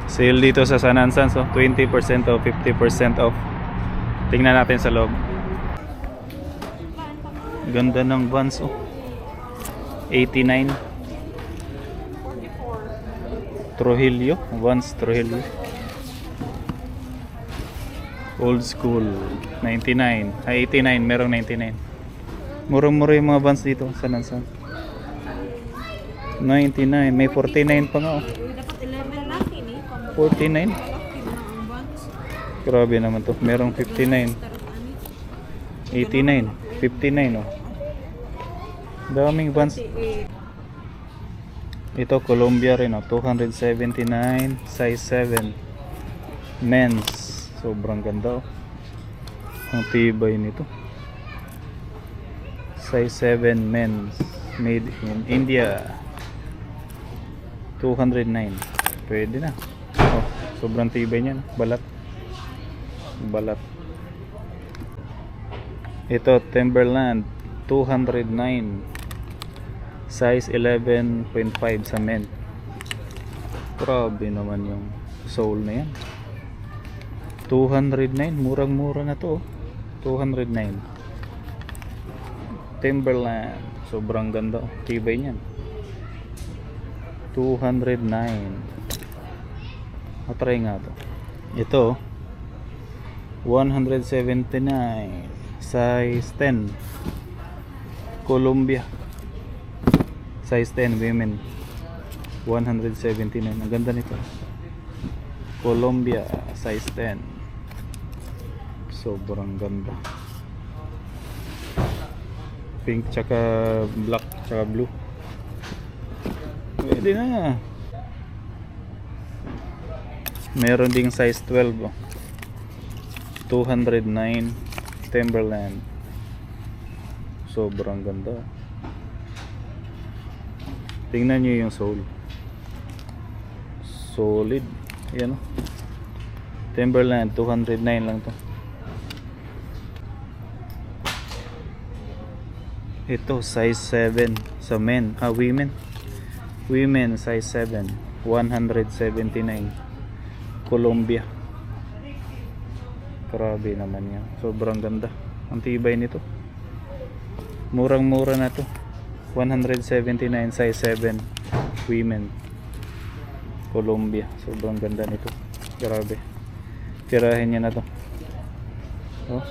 Sale dito sa San Ansan, so 20% off, 50% off. Tingnan natin sa loob. Ganda ng Vans, oh. 89. Trujillo, Vans Trujillo. Old school, 99. Ay, 89, merong 99. Murang-mura yung mga Vans dito sa San Ansan. 99, may 49 pa nga, oh. Dapat 11 lang ini. 49. Grabe naman to. Merong 59. 89. 59, oh. Daming Vans. Ito, Columbia rin, oh. 279. Size 7. Men's. Sobrang ganda, oh. Ang tibay nito. Size 7 men's. Made in India. 209. Pwede na. Oh, sobrang tibay niyan. Balat. Balat. Ito, Timberland 209. Size 11.5 sa men. Grabe naman yung sole na yan. 209. Murang-mura na to, oh. 209. Timberland. Sobrang ganda, oh. Tibay niyan. 209. Matry nga to. Ito, 179. Size 10. Columbia. Size 10 women. 179. Ang ganda nito. Columbia size 10. Sobrang ganda. Pink tsaka black tsaka blue. Pwede na. Meron ding size 12, oh. 209 Timberland. Sobrang ganda. Tingnan nyo yung sole. Solid. Ayan, oh. Timberland 209 lang to. Ito size 7 sa men. Women size 7. 179. Columbia. Grabe naman yan. Sobrang ganda. Ang tibay nito. Murang-mura na to. 179 size 7. Women. Columbia. Sobrang ganda nito. Grabe. Tirahin niya na to. Oh.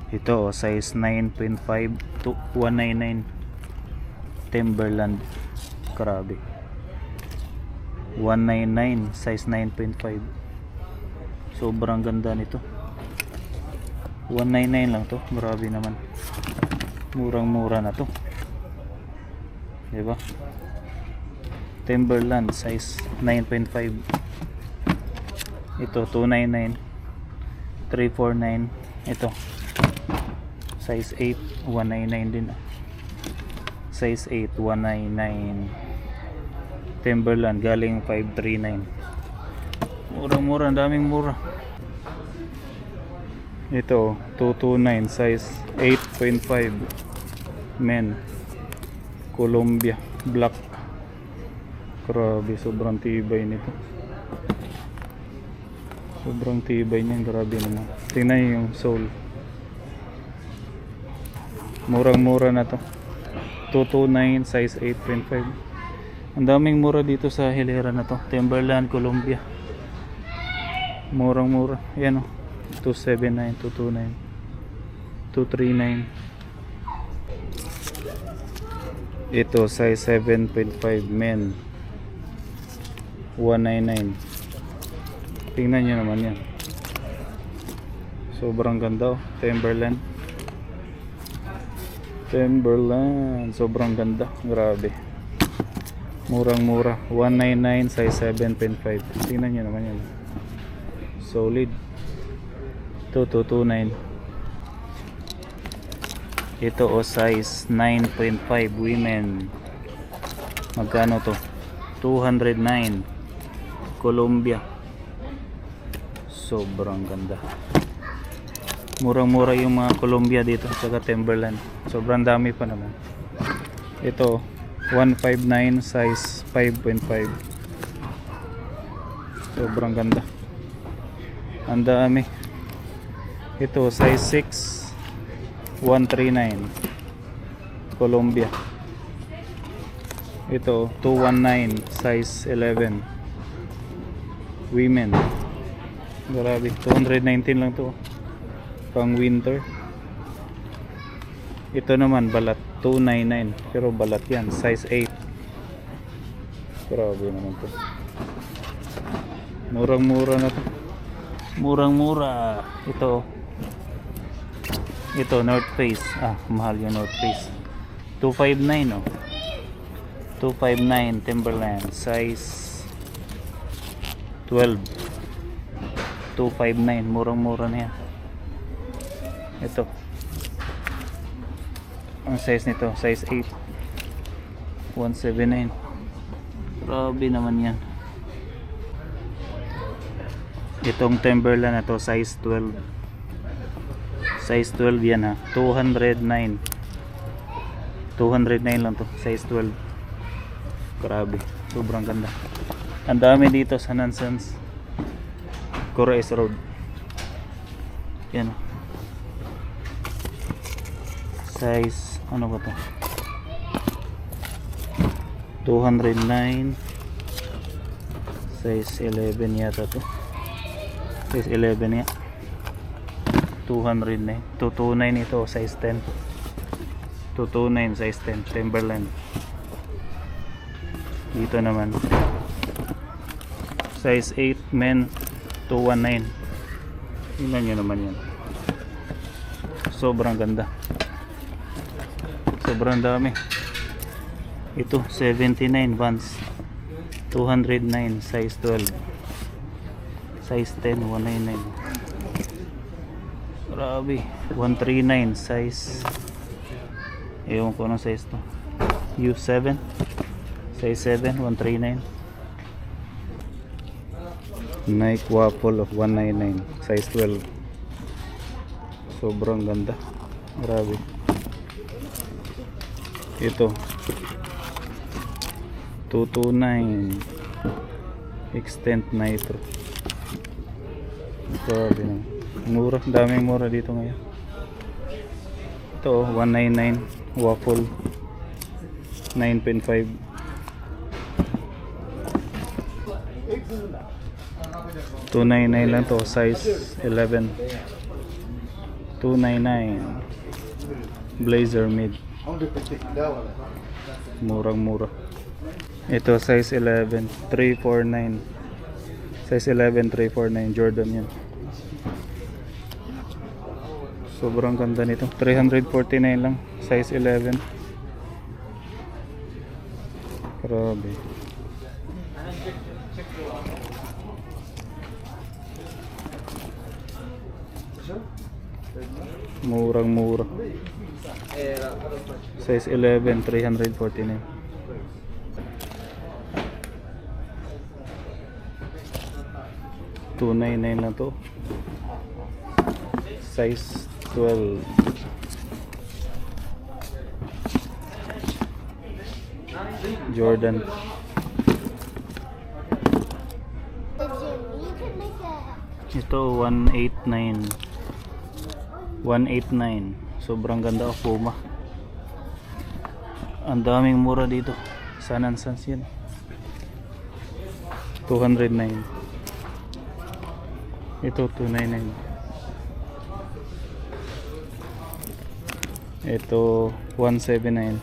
Ito, oh, size 9.5 to 199. Timberland. Grabe. 199 size 9.5. Sobrang ganda nito. 199 lang to. Grabe naman. Murang-mura na to. Diba? Timberland size 9.5. Ito 299. 349. Ito size 8 199 din. Size 8 199. Timberland galing 539. Murang-mura, ang daming mura. Ito 229 size 8.5 men. Columbia black. Grabe, sobrang tibay nito. Sobrang tibay niya, grabe naman. Tingnan niyo yung sole. Murang-mura na to. 229 size 8.5. Ang daming mura dito sa hilera na to. Timberland, Columbia. Murang-mura. Ayan, oh. 279, 229, 239. Ito size 7.5 men. 199. Tingnan nyo naman yan. Sobrang ganda, oh. Timberland. Timberland. Sobrang ganda. Grabe. Murang-mura. 199 size 7.5. Tingnan nyo naman yan. Solid. 229. Ito, o, size 9.5 women. Magkano to? 209. Columbia. Sobrang ganda. Murang-mura yung mga Columbia dito sa Timberland. Sobrang dami pa naman. Ito 159 size 5.5. Sobrang ganda. Ang dami. Ito size 6, 139 Columbia. Ito 219 size 11 women. Grabe, 219 lang to. Pang winter. Ito naman balat 299 pero balat yan size 8. Grabe naman to. Murang-mura na to. Murang-mura. Ito North Face. Mahal yung North Face. 259 oh. 259 Timberland size 12. 259, murang-mura na yan. Ito. Ang size nito, size 8. 179. Grabe naman yan. Itong Timberland na to, size 12. Size 12 yan ha. 209. 209 lang to, size 12. Grabe, sobrang ganda. Ang dami dito sa Nansans Cores Road. Yan. Size, ano ba to? 209. Size 11 yata to. Size 11 ya. 209. 229 ito, size 10. 229, size 10. Timberland. Dito naman. Size 8 men 219. Tingnan nyo naman yan. Sobrang ganda. Sobrang dami. Ito 79 Vans 209 size 12. Size 10 199. Grabe. 139 size. Ewan ko anong size to. U7 size 7 139. Nike Waffle of 199 size 12. Sobrang ganda. Grabe. Ito 229 Extend Nitro. Grabe na. Mura, daming mura dito ngayon. Ito 199 Waffle 9.5. $299 lang to, size 11. $299 Blazer mid. Murang mura. Ito size 11 349. Size 11 349 Jordan yan. Sobrang ganda nito. 349 lang, size 11. Grabe. Murang mura. Size 11 349. $299 lang to. Size 12. Jordan. Ito 189. 189. Sobrang ganda of Puma. Ang daming mura dito. San Ansans yan. 209. Ito 299. Ito 179.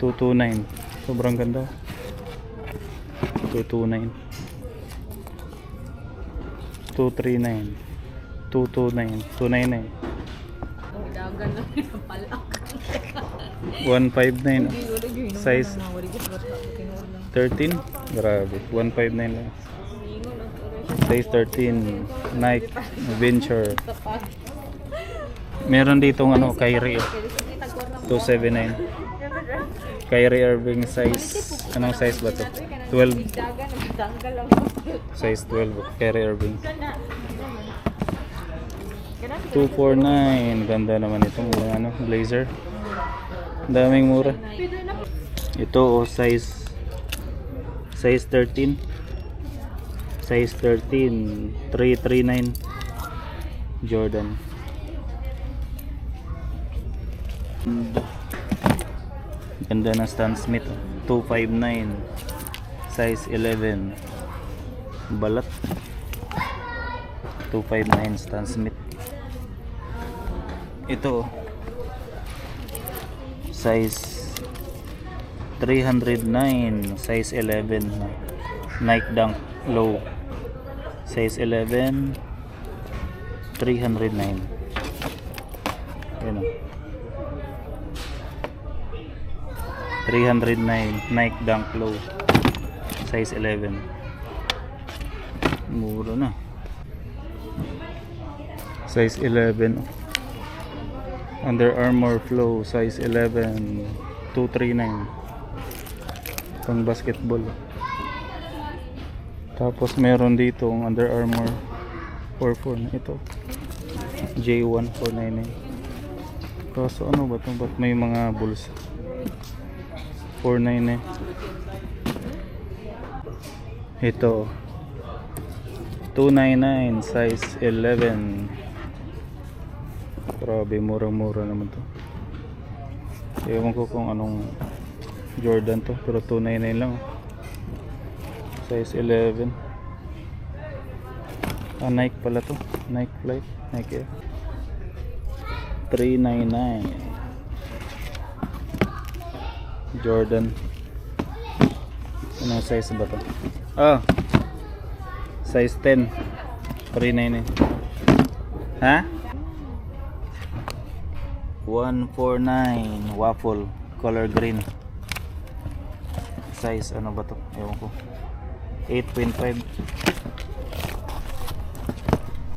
229. Sobrang ganda. 229. 239. 229. 299. Dagan na pala. 159. Size 13. Grabe. 159 lang. Size 13. Nike Venture. Meron ditong ano, Kyrie 279. Kyrie Irving size. Anong size ba to? 12. Size 12. Kyrie Irving. 249. Ganda naman itong ano, blazer. Daming mura. Ito size Size 13. Size 13. 339. Jordan. Ganda ng Stan Smith. 259. Size 11. Balat. 259 Stan Smith. Ito size 309, size 11, Nike Dunk Low, size 11, 309. Ayan o. 309 Nike Dunk Low, size 11. Mura na. Size 11. Under Armour Flow, size 11, 239. Pang basketball. Tapos meron dito ang Under Armour 44 na ito. J1 499. Kaso ano ba ito? Ba't may mga bulls? 499. Ito 299, size 11. Grabe, murang-mura naman to. Ewan ko kung anong Jordan to, pero 299 lang. Size 11. Nike pala to. Nike Flight, Nike Air. 399. Jordan. Anong size ba to? Size 10. 399. Ha? 149 waffle color green. Size ano ba to? Ewan ko. 8.5.